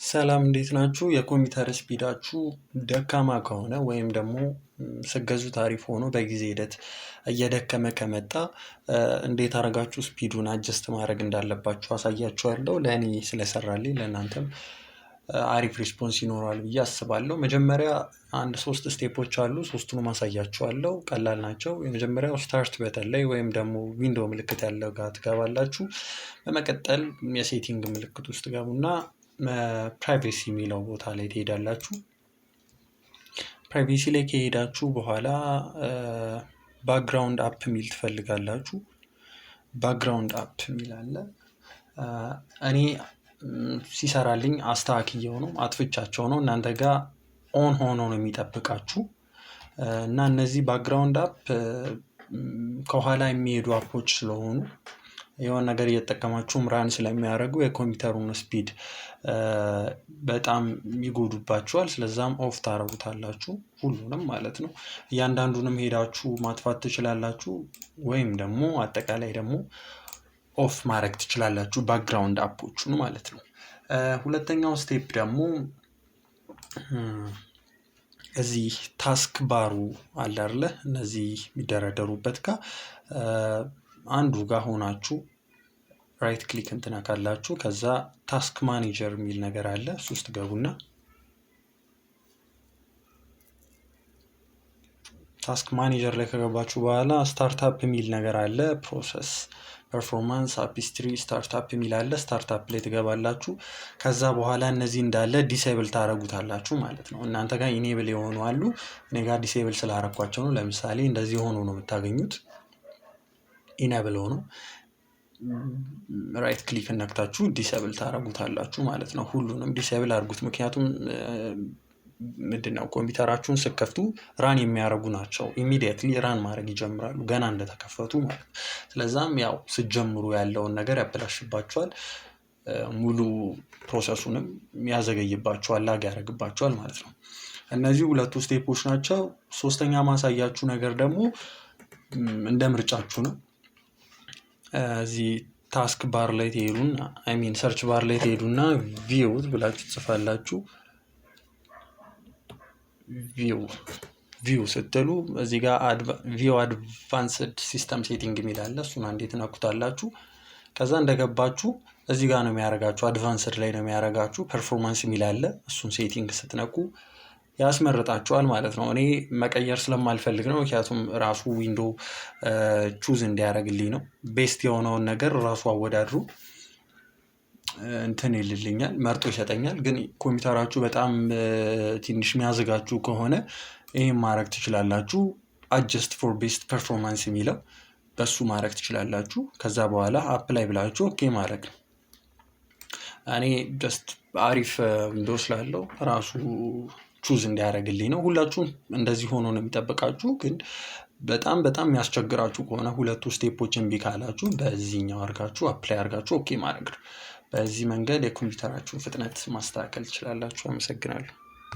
ሰላም እንዴት ናችሁ? የኮምፒውተር ስፒዳችሁ ደካማ ከሆነ ወይም ደግሞ ስትገዙት አሪፍ ሆኖ በጊዜ ሂደት እየደከመ ከመጣ እንዴት አድርጋችሁ ስፒዱን አጀስት ማድረግ እንዳለባችሁ አሳያችኋለሁ። ለእኔ ስለሰራልኝ ለእናንተም አሪፍ ሪስፖንስ ይኖረዋል ብዬ አስባለሁ። መጀመሪያ አንድ 3 ስቴፖች አሉ። ሶስቱንም አሳያችኋለሁ። ቀላል ናቸው። የመጀመሪያው ስታርት በተን ላይ ወይም ደግሞ ዊንዶው ምልክት ያለው ጋር ትገባላችሁ። በመቀጠል የሴቲንግ ምልክት ውስጥ ገቡና ፕራይቬሲ የሚለው ቦታ ላይ ትሄዳላችሁ። ፕራይቬሲ ላይ ከሄዳችሁ በኋላ ባክግራውንድ አፕ የሚል ትፈልጋላችሁ። ባክግራውንድ አፕ የሚል አለ። እኔ ሲሰራልኝ አስተካክየው ነው አጥፍቻቸው ነው። እናንተ ጋር ኦን ሆኖ ነው የሚጠብቃችሁ እና እነዚህ ባክግራውንድ አፕ ከኋላ የሚሄዱ አፖች ስለሆኑ የሆነ ነገር እየተጠቀማችሁም ራን ስለሚያደርጉ የኮምፒውተሩን ስፒድ በጣም ይጎዱባችኋል። ስለዛም ኦፍ ታደርጉታላችሁ ሁሉንም ማለት ነው። እያንዳንዱንም ሄዳችሁ ማጥፋት ትችላላችሁ ወይም ደግሞ አጠቃላይ ደግሞ ኦፍ ማድረግ ትችላላችሁ ባክግራውንድ አፖቹን ማለት ነው። ሁለተኛው ስቴፕ ደግሞ እዚህ ታስክ ባሩ አለ አይደለ? እነዚህ የሚደረደሩበት ጋር አንዱ ጋር ሆናችሁ ራይት ክሊክ ትነካላችሁ። ከዛ ታስክ ማኔጀር የሚል ነገር አለ። እሱ ውስጥ ገቡና ታስክ ማኔጀር ላይ ከገባችሁ በኋላ ስታርታፕ የሚል ነገር አለ። ፕሮሰስ ፐርፎርማንስ አፕስትሪ ስታርታፕ የሚል አለ። ስታርታፕ ላይ ትገባላችሁ። ከዛ በኋላ እነዚህ እንዳለ ዲሴብል ታደርጉታላችሁ ማለት ነው። እናንተ ጋር ኢኔብል የሆኑ አሉ። እኔ ጋር ዲሴብል ስላደረኳቸው ነው። ለምሳሌ እንደዚህ ሆኖ ነው የምታገኙት። ኢኔብል ሆኖ ራይት ክሊክ ነክታችሁ ዲሴብል ታደርጉታላችሁ ማለት ነው። ሁሉንም ዲሴብል አድርጉት። ምክንያቱም ምንድነው ኮምፒውተራችሁን ስትከፍቱ ራን የሚያደርጉ ናቸው። ኢሚዲየትሊ ራን ማድረግ ይጀምራሉ ገና እንደተከፈቱ ማለት ነው። ስለዛም ያው ስትጀምሩ ያለውን ነገር ያበላሽባችኋል። ሙሉ ፕሮሰሱንም ያዘገይባችኋል፣ ላግ ያደርግባችኋል ማለት ነው። እነዚህ ሁለቱ ስቴፖች ናቸው። ሶስተኛ ማሳያችሁ ነገር ደግሞ እንደ ምርጫችሁ ነው። እዚህ ታስክ ባር ላይ ትሄዱና ሰርች ባር ላይ ትሄዱና ቪው ብላችሁ ትጽፋላችሁ። ቪው ስትሉ እዚህ ጋር ቪው አድቫንስድ ሲስተም ሴቲንግ የሚል አለ። እሱን አንዴ ትነኩታላችሁ። ከዛ እንደገባችሁ እዚህ ጋር ነው የሚያደርጋችሁ፣ አድቫንስድ ላይ ነው የሚያደርጋችሁ። ፐርፎርማንስ የሚል አለ። እሱን ሴቲንግ ስትነኩ ያስመርጣችኋል ማለት ነው። እኔ መቀየር ስለማልፈልግ ነው፣ ምክንያቱም ራሱ ዊንዶው ቹዝ እንዲያደርግልኝ ነው። ቤስት የሆነውን ነገር ራሱ አወዳድሩ እንትን ይልልኛል፣ መርጦ ይሰጠኛል። ግን ኮምፒውተራችሁ በጣም ትንሽ የሚያዘጋችሁ ከሆነ ይሄን ማድረግ ትችላላችሁ። አጀስት ፎር ቤስት ፐርፎርማንስ የሚለው በሱ ማድረግ ትችላላችሁ። ከዛ በኋላ አፕላይ ብላችሁ ኦኬ ማድረግ ነው። እኔ ጀስት አሪፍ ዊንዶው ስላለው ራሱ ቹዝ እንዲያደርግልኝ ነው። ሁላችሁም እንደዚህ ሆኖ ነው የሚጠብቃችሁ። ግን በጣም የሚያስቸግራችሁ ከሆነ ሁለቱ ስቴፖች እምቢ ካላችሁ በዚህኛው አድርጋችሁ አፕላይ አድርጋችሁ ኦኬ ማድረግ ነው። በዚህ መንገድ የኮምፒውተራችሁን ፍጥነት ማስተካከል ትችላላችሁ። አመሰግናለሁ።